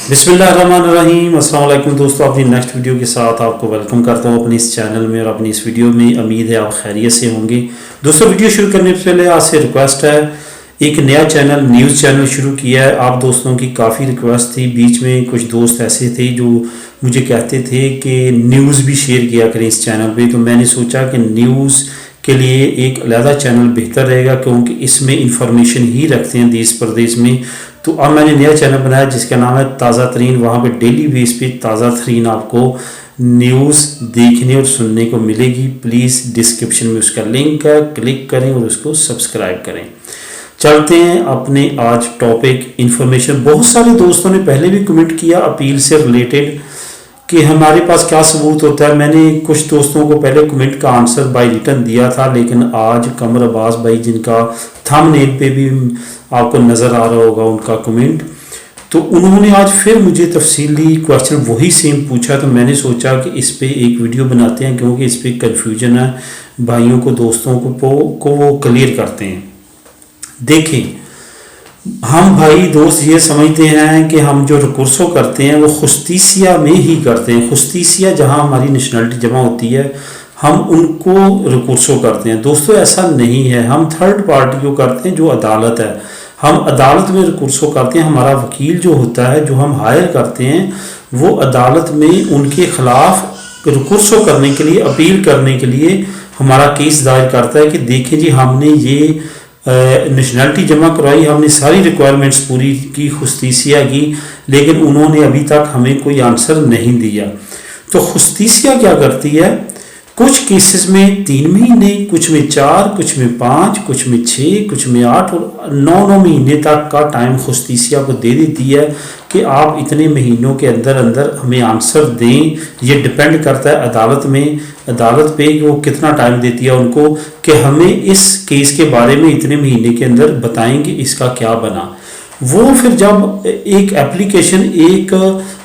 बिस्मिल्लाहिर्रहमानिर्रहीम। अस्सलाम वालेकुम दोस्तों, अपनी नेक्स्ट वीडियो के साथ आपको वेलकम करता हूँ अपने इस चैनल में और अपनी इस वीडियो में। उम्मीद है आप खैरियत से होंगे। दोस्तों, वीडियो शुरू करने से पहले आपसे रिक्वेस्ट है, एक नया चैनल न्यूज़ चैनल शुरू किया है। आप दोस्तों की काफ़ी रिक्वेस्ट थी, बीच में कुछ दोस्त ऐसे थे जो मुझे कहते थे कि न्यूज़ भी शेयर किया करें इस चैनल पे। तो मैंने सोचा कि न्यूज़ के लिए एक अलहदा चैनल बेहतर रहेगा, क्योंकि इसमें इंफॉर्मेशन ही रखते हैं देश प्रदेश में। तो अब मैंने नया चैनल बनाया जिसका नाम है ताज़ा तरीन। वहाँ पे डेली बेस पे ताज़ा तरीन आपको न्यूज़ देखने और सुनने को मिलेगी। प्लीज़ डिस्क्रिप्शन में उसका लिंक है, क्लिक करें और उसको सब्सक्राइब करें। चलते हैं अपने आज टॉपिक इन्फॉर्मेशन। बहुत सारे दोस्तों ने पहले भी कमेंट किया अपील से रिलेटेड कि हमारे पास क्या सबूत होता है। मैंने कुछ दोस्तों को पहले कमेंट का आंसर बाय रिटर्न दिया था, लेकिन आज कमर अब्बास भाई, जिनका थंबनेल पे भी आपको नज़र आ रहा होगा उनका कमेंट, तो उन्होंने आज फिर मुझे तफसीली क्वेश्चन वही सेम पूछा। तो मैंने सोचा कि इस पे एक वीडियो बनाते हैं, क्योंकि इस पर कन्फ्यूजन है भाइयों को, दोस्तों को वो क्लियर करते हैं। देखें, हम भाई दोस्त ये समझते हैं कि हम जो रिकुर्सो करते हैं वो खुस्तीसिया में ही करते हैं। खुस्तीसिया जहां हमारी नेशनलिटी जमा होती है, हम उनको रिकुर्सो करते हैं। दोस्तों, ऐसा नहीं है। हम थर्ड पार्टी को करते हैं जो अदालत है। हम अदालत में रिकुर्सो करते हैं। हमारा वकील जो होता है, जो हम हायर करते हैं, वो अदालत में उनके खिलाफ रिकुर्सो करने के लिए, अपील करने के लिए हमारा केस दायर करता है कि देखें जी, हमने ये नेशनलिटी जमा करवाई, हमने सारी रिक्वायरमेंट्स पूरी की, खुस्तीसिया की, लेकिन उन्होंने अभी तक हमें कोई आंसर नहीं दिया। तो खुस्तीसिया क्या करती है, कुछ केसेस में 3 महीने, कुछ में 4, कुछ में 5, कुछ में 6, कुछ में 8 और 9 महीने तक का टाइम खुस्तीसिया को दे देती है कि आप इतने महीनों के अंदर अंदर हमें आंसर दें। ये डिपेंड करता है अदालत पे वो कितना टाइम देती है उनको कि हमें इस केस के बारे में इतने महीने के अंदर बताएंगे इसका क्या बना। वो फिर जब एक एप्लीकेशन, एक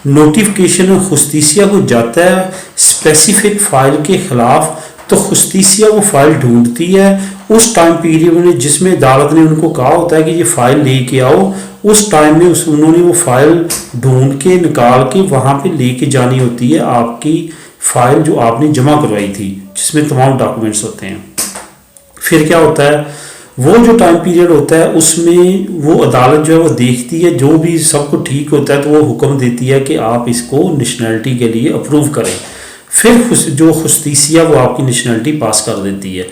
नोटिफिकेशन खुस्तीसिया को जाता है स्पेसिफिक फाइल के खिलाफ, तो खुस्तीसिया वो फाइल ढूंढती है उस टाइम पीरियड में जिसमें अदालत ने उनको कहा होता है कि ये फाइल लेके आओ। उस टाइम में उन्होंने वो फाइल ढूंढ के निकाल के वहाँ पे लेके जानी होती है आपकी फाइल जो आपने जमा करवाई थी, जिसमें तमाम डॉक्यूमेंट्स होते हैं। फिर क्या होता है, वो जो टाइम पीरियड होता है उसमें वो अदालत जो है वो देखती है, जो भी सब कुछ ठीक होता है तो वो हुक्म देती है कि आप इसको नेशनलिटी के लिए अप्रूव करें। फिर जो खुस्तीसिया वो आपकी नेशनलिटी पास कर देती है।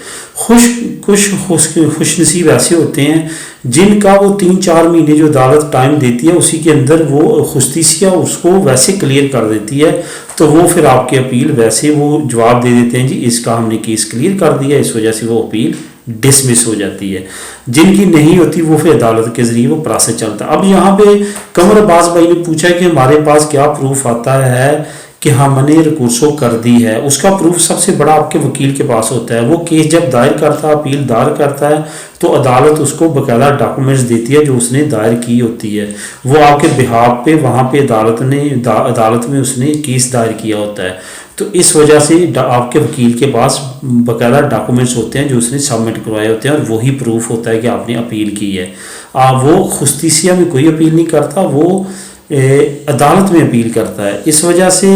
खुशनसीब ऐसे होते हैं जिनका वो 3-4 महीने जो अदालत टाइम देती है उसी के अंदर वो खुस्तीसिया उसको वैसे क्लियर कर देती है, तो वो फिर आपकी अपील वैसे वो जवाब दे देते हैं जी इसका हमने केस क्लियर कर दिया, इस वजह से वो अपील डिसमिस हो जाती है। जिनकी नहीं होती वो फिर अदालत के जरिए वो प्रोसेस चलता है। अब यहाँ पे कमर अब्बास भाई ने पूछा कि हमारे पास क्या प्रूफ आता है कि हमने रिकुर्सो कर दी है। उसका प्रूफ सबसे बड़ा आपके वकील के पास होता है। वो केस जब दायर करता है, अपील दायर करता है, तो अदालत उसको बकायदा डॉक्यूमेंट्स देती है जो उसने दायर की होती है। वो आपके बिहाफ पे वहाँ पे अदालत में उसने केस दायर किया होता है। तो इस वजह से आपके वकील के पास बकायदा डॉक्यूमेंट्स होते हैं जो उसने सबमिट करवाए होते हैं, और वही प्रूफ होता है कि आपने अपील की है। वो खुस्तीसिया में कोई अपील नहीं करता, वो अदालत में अपील करता है। इस वजह से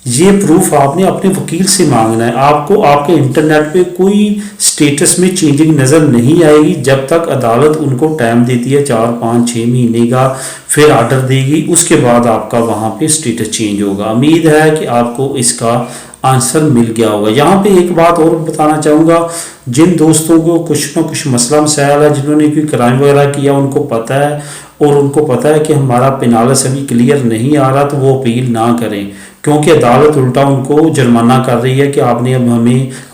ये प्रूफ आपने अपने वकील से मांगना है। आपको आपके इंटरनेट पे कोई स्टेटस में चेंजिंग नज़र नहीं आएगी जब तक अदालत उनको टाइम देती है 4, 5, 6 महीने का, फिर ऑर्डर देगी, उसके बाद आपका वहाँ पे स्टेटस चेंज होगा। उम्मीद है कि आपको इसका आंसर मिल गया होगा। यहाँ पे एक बात और बताना चाहूँगा, जिन दोस्तों को कुछ ना कुछ मसला मसाइल है, जिन्होंने कोई क्राइम वगैरह किया, उनको पता है और उनको पता है कि हमारा पेनाल्स अभी क्लियर नहीं आ रहा, तो वो अपील ना करें, क्योंकि अदालत उल्टा उनको जुर्माना कर रही है कि आपने अब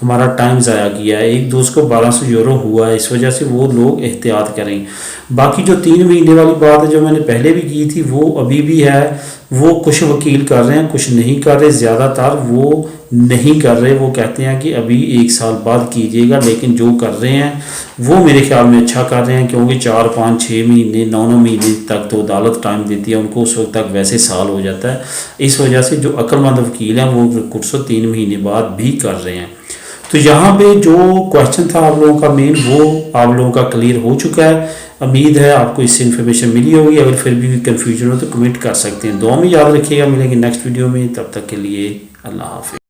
हमारा टाइम ज़ाया किया है। एक दोस्त को 1200 यूरो हुआ है, इस वजह से वो लोग एहतियात करें। बाकी जो 3 महीने वाली बात है जो मैंने पहले भी की थी, वो अभी भी है। वो कुछ वकील कर रहे हैं, कुछ नहीं कर रहे, ज़्यादातर वो नहीं कर रहे। वो कहते हैं कि अभी 1 साल बाद कीजिएगा, लेकिन जो कर रहे हैं वो मेरे ख्याल में अच्छा कर रहे हैं, क्योंकि 4, 5, 6 महीने, 9 महीने तक तो अदालत टाइम देती है उनको, उस वक्त तक वैसे साल हो जाता है। इस वजह से जो अक्लमंद वकील हैं वो कुर्सो 3 महीने बाद भी कर रहे हैं। तो यहाँ पे जो क्वेश्चन था आप लोगों का मेन, वो आप लोगों का क्लियर हो चुका है। उम्मीद है आपको इससे इन्फॉर्मेशन मिली होगी। अगर फिर भी कन्फ्यूजन हो तो कमेंट कर सकते हैं। दुआ में याद रखिएगा, मिलेंगे नेक्स्ट वीडियो में, तब तक के लिए अल्लाह हाफिज़।